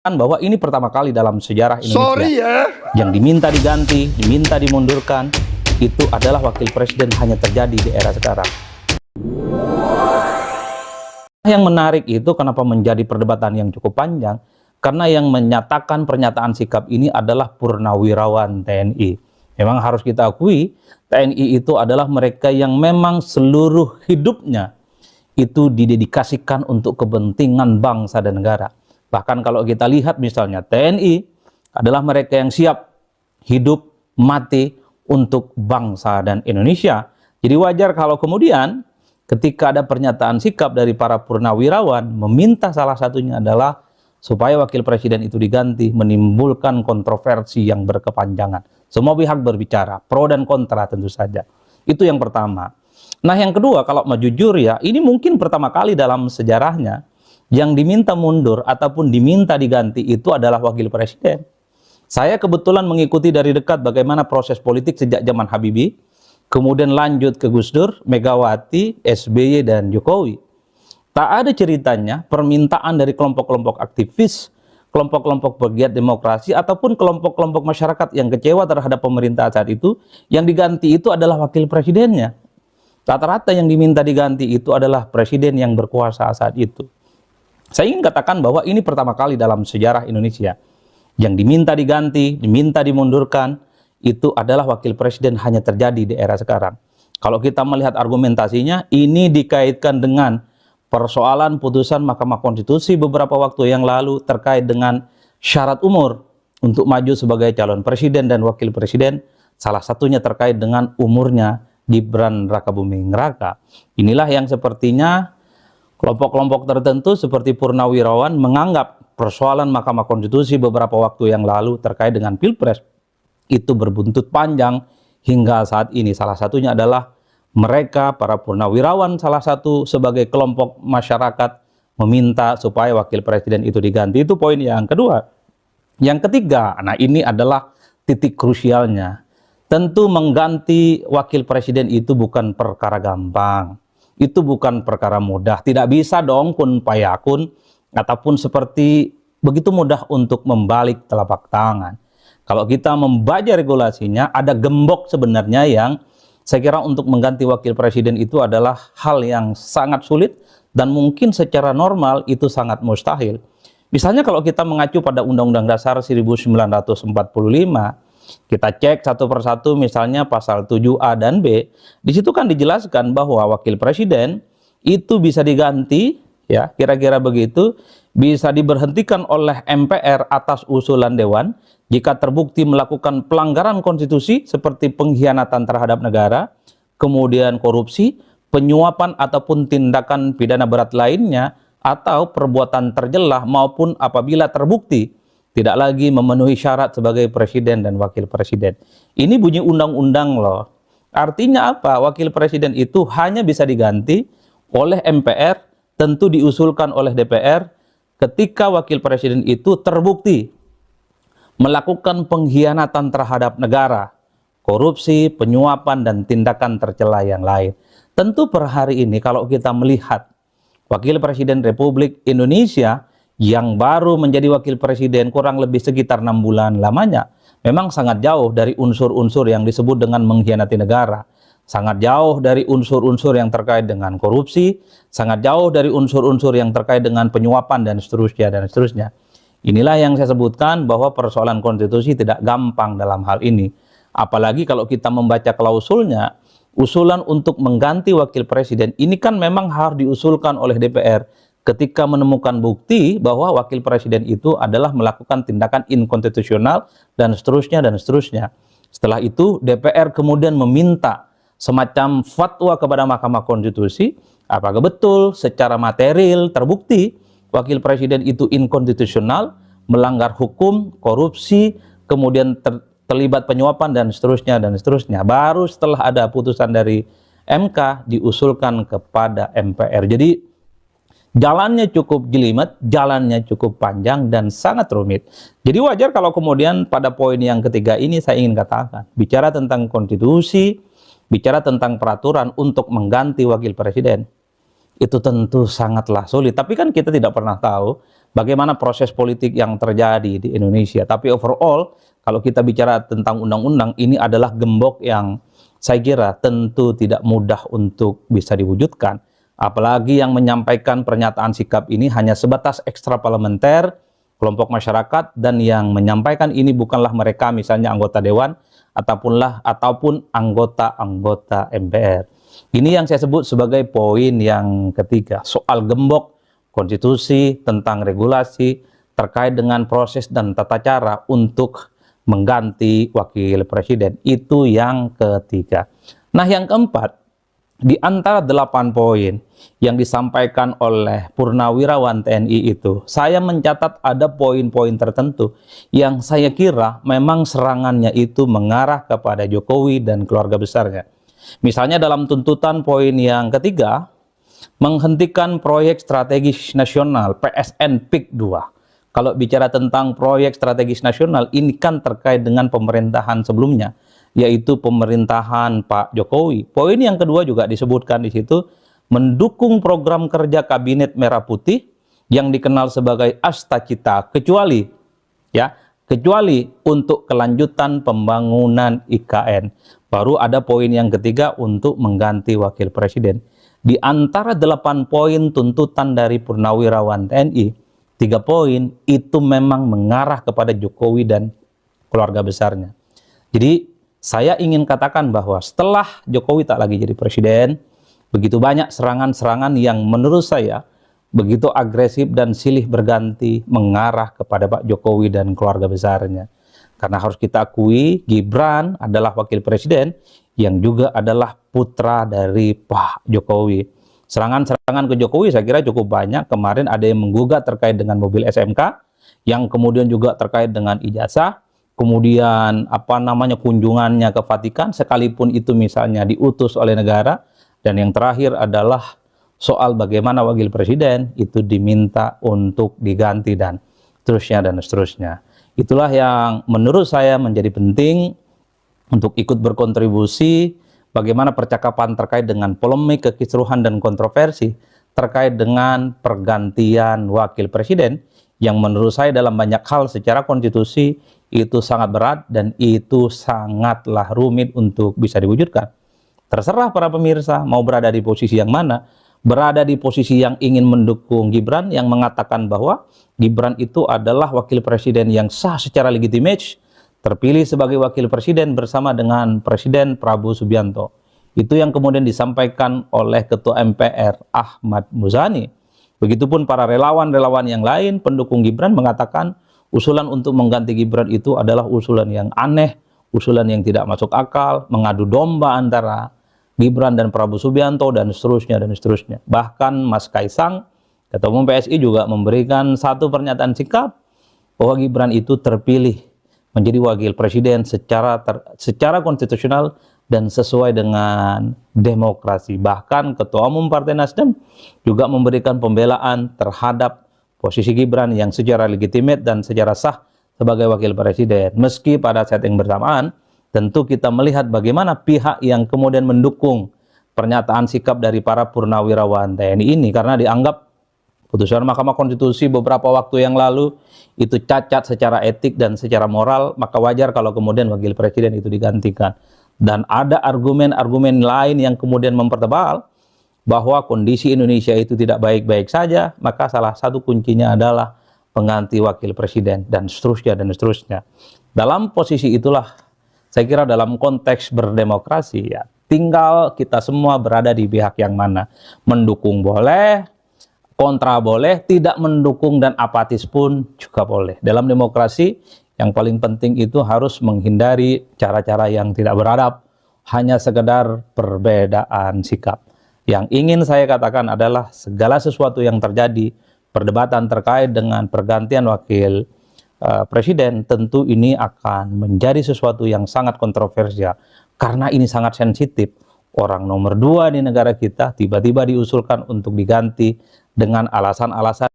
bahwa ini pertama kali dalam sejarah Indonesia Sorry ya. yang diminta diganti, diminta dimundurkan, itu adalah wakil presiden hanya terjadi di era sekarang. Yang menarik itu kenapa menjadi perdebatan yang cukup panjang, karena yang menyatakan pernyataan sikap ini adalah purnawirawan TNI. Memang harus kita akui, TNI itu adalah mereka yang memang seluruh hidupnya itu didedikasikan untuk kepentingan bangsa dan negara. Bahkan kalau kita lihat misalnya TNI adalah mereka yang siap hidup mati untuk bangsa dan Indonesia. Jadi wajar kalau kemudian ketika ada pernyataan sikap dari para purnawirawan meminta salah satunya adalah supaya wakil presiden itu diganti, menimbulkan kontroversi yang berkepanjangan. Semua pihak berbicara, pro dan kontra tentu saja. Itu yang pertama. Nah yang kedua, kalau mau jujur ya, ini mungkin pertama kali dalam sejarahnya yang diminta mundur ataupun diminta diganti itu adalah wakil presiden. Saya kebetulan mengikuti dari dekat bagaimana proses politik sejak zaman Habibie, kemudian lanjut ke Gus Dur, Megawati, SBY, dan Jokowi. Tak ada ceritanya permintaan dari kelompok-kelompok aktivis, kelompok-kelompok pegiat demokrasi, ataupun kelompok-kelompok masyarakat yang kecewa terhadap pemerintah saat itu, yang diganti itu adalah wakil presidennya. Rata-rata yang diminta diganti itu adalah presiden yang berkuasa saat itu. Saya ingin katakan bahwa ini pertama kali dalam sejarah Indonesia yang diminta diganti, diminta dimundurkan, itu adalah wakil presiden hanya terjadi di era sekarang. Kalau kita melihat argumentasinya, ini dikaitkan dengan persoalan putusan Mahkamah Konstitusi beberapa waktu yang lalu terkait dengan syarat umur untuk maju sebagai calon presiden dan wakil presiden, salah satunya terkait dengan umurnya Gibran Rakabuming Raka. Inilah yang sepertinya kelompok-kelompok tertentu seperti purnawirawan menganggap persoalan Mahkamah Konstitusi beberapa waktu yang lalu terkait dengan Pilpres itu berbuntut panjang hingga saat ini. Salah satunya adalah mereka, para purnawirawan, salah satu sebagai kelompok masyarakat meminta supaya wakil presiden itu diganti. Itu poin yang kedua. Yang ketiga, nah ini adalah titik krusialnya. Tentu mengganti wakil presiden itu bukan perkara gampang. Itu bukan perkara mudah, tidak bisa dong kun payakun ataupun seperti begitu mudah untuk membalik telapak tangan. Kalau kita membaca regulasinya, ada gembok sebenarnya yang saya kira untuk mengganti wakil presiden itu adalah hal yang sangat sulit dan mungkin secara normal itu sangat mustahil. Misalnya kalau kita mengacu pada Undang-Undang Dasar 1945, kita cek satu persatu misalnya pasal 7A dan B, di situ kan dijelaskan bahwa wakil presiden itu bisa diganti, ya kira-kira begitu, bisa diberhentikan oleh MPR atas usulan Dewan jika terbukti melakukan pelanggaran konstitusi seperti pengkhianatan terhadap negara, kemudian korupsi, penyuapan ataupun tindakan pidana berat lainnya, atau perbuatan tercelah maupun apabila terbukti tidak lagi memenuhi syarat sebagai presiden dan wakil presiden. Ini bunyi undang-undang loh. Artinya apa? Wakil presiden itu hanya bisa diganti oleh MPR, tentu diusulkan oleh DPR, ketika wakil presiden itu terbukti melakukan pengkhianatan terhadap negara, korupsi, penyuapan, dan tindakan tercela yang lain. Tentu per hari ini kalau kita melihat wakil presiden Republik Indonesia yang baru menjadi wakil presiden kurang lebih sekitar 6 bulan lamanya, memang sangat jauh dari unsur-unsur yang disebut dengan mengkhianati negara, sangat jauh dari unsur-unsur yang terkait dengan korupsi, sangat jauh dari unsur-unsur yang terkait dengan penyuapan dan seterusnya dan seterusnya. Inilah yang saya sebutkan bahwa persoalan konstitusi tidak gampang dalam hal ini. Apalagi kalau kita membaca klausulnya, usulan untuk mengganti wakil presiden ini kan memang harus diusulkan oleh DPR ketika menemukan bukti bahwa wakil presiden itu adalah melakukan tindakan inkonstitusional dan seterusnya dan seterusnya. Setelah itu DPR kemudian meminta semacam fatwa kepada Mahkamah Konstitusi, apakah betul secara material terbukti wakil presiden itu inkonstitusional, melanggar hukum, korupsi, kemudian terlibat penyuapan dan seterusnya dan seterusnya. Baru setelah ada putusan dari MK diusulkan kepada MPR. Jadi jalannya cukup jelimet, jalannya cukup panjang dan sangat rumit. Jadi wajar kalau kemudian pada poin yang ketiga ini saya ingin katakan, bicara tentang konstitusi, bicara tentang peraturan untuk mengganti wakil presiden, itu tentu sangatlah sulit. Tapi kan kita tidak pernah tahu bagaimana proses politik yang terjadi di Indonesia. Tapi overall, kalau kita bicara tentang undang-undang, ini adalah gembok yang saya kira tentu tidak mudah untuk bisa diwujudkan. Apalagi yang menyampaikan pernyataan sikap ini hanya sebatas ekstra parlementer, kelompok masyarakat, dan yang menyampaikan ini bukanlah mereka misalnya anggota dewan ataupun anggota-anggota MPR. Ini yang saya sebut sebagai poin yang ketiga, soal gembok konstitusi tentang regulasi terkait dengan proses dan tata cara untuk mengganti wakil presiden. Itu yang ketiga. Nah, yang keempat, di antara 8 poin yang disampaikan oleh Purnawirawan TNI itu, saya mencatat ada poin-poin tertentu yang saya kira memang serangannya itu mengarah kepada Jokowi dan keluarga besarnya. Misalnya dalam tuntutan poin yang ketiga, menghentikan proyek strategis nasional PSN PIK 2. Kalau bicara tentang proyek strategis nasional, ini kan terkait dengan pemerintahan sebelumnya, yaitu pemerintahan Pak Jokowi. Poin yang kedua juga disebutkan di situ, mendukung program kerja Kabinet Merah Putih yang dikenal sebagai Astacita, kecuali untuk kelanjutan pembangunan IKN. Baru ada poin yang ketiga untuk mengganti wakil presiden. Di antara 8 poin tuntutan dari Purnawirawan TNI, 3 poin itu memang mengarah kepada Jokowi dan keluarga besarnya. Jadi saya ingin katakan bahwa setelah Jokowi tak lagi jadi presiden, begitu banyak serangan-serangan yang menurut saya begitu agresif dan silih berganti mengarah kepada Pak Jokowi dan keluarga besarnya. Karena harus kita akui, Gibran adalah wakil presiden yang juga adalah putra dari Pak Jokowi. Serangan-serangan ke Jokowi saya kira cukup banyak. Kemarin ada yang menggugat terkait dengan mobil SMK, yang kemudian juga terkait dengan ijazah, kemudian kunjungannya ke Vatikan, sekalipun itu misalnya diutus oleh negara, dan yang terakhir adalah soal bagaimana wakil presiden itu diminta untuk diganti dan seterusnya. Itulah yang menurut saya menjadi penting untuk ikut berkontribusi bagaimana percakapan terkait dengan polemik, kekisruhan, dan kontroversi terkait dengan pergantian wakil presiden yang menurut saya dalam banyak hal secara konstitusi itu sangat berat dan itu sangatlah rumit untuk bisa diwujudkan. Terserah para pemirsa mau berada di posisi yang mana, berada di posisi yang ingin mendukung Gibran, yang mengatakan bahwa Gibran itu adalah wakil presiden yang sah secara legitimate, terpilih sebagai wakil presiden bersama dengan Presiden Prabowo Subianto. Itu yang kemudian disampaikan oleh Ketua MPR Ahmad Muzani. Begitupun para relawan-relawan yang lain pendukung Gibran mengatakan usulan untuk mengganti Gibran itu adalah usulan yang aneh, usulan yang tidak masuk akal, mengadu domba antara Gibran dan Prabowo Subianto dan seterusnya. Bahkan Mas Kaisang, Ketua Umum PSI, juga memberikan satu pernyataan sikap bahwa Gibran itu terpilih menjadi wakil presiden secara konstitusional dan sesuai dengan demokrasi. Bahkan Ketua Umum Partai Nasdem juga memberikan pembelaan terhadap posisi Gibran yang secara legitimate dan secara sah sebagai wakil presiden. Meski pada saat yang bersamaan, tentu kita melihat bagaimana pihak yang kemudian mendukung pernyataan sikap dari para Purnawirawan TNI ini, karena dianggap putusan Mahkamah Konstitusi beberapa waktu yang lalu itu cacat secara etik dan secara moral, maka wajar kalau kemudian wakil presiden itu digantikan. Dan ada argumen-argumen lain yang kemudian mempertebal bahwa kondisi Indonesia itu tidak baik-baik saja, maka salah satu kuncinya adalah pengganti wakil presiden dan seterusnya. Dalam posisi itulah saya kira dalam konteks berdemokrasi ya, tinggal kita semua berada di pihak yang mana. Mendukung boleh, kontra boleh, tidak mendukung dan apatis pun juga boleh. Dalam demokrasi yang paling penting itu harus menghindari cara-cara yang tidak beradab, hanya sekedar perbedaan sikap. Yang ingin saya katakan adalah segala sesuatu yang terjadi, perdebatan terkait dengan pergantian wakil presiden, tentu ini akan menjadi sesuatu yang sangat kontroversial karena ini sangat sensitif. Orang nomor 2 di negara kita tiba-tiba diusulkan untuk diganti dengan alasan-alasan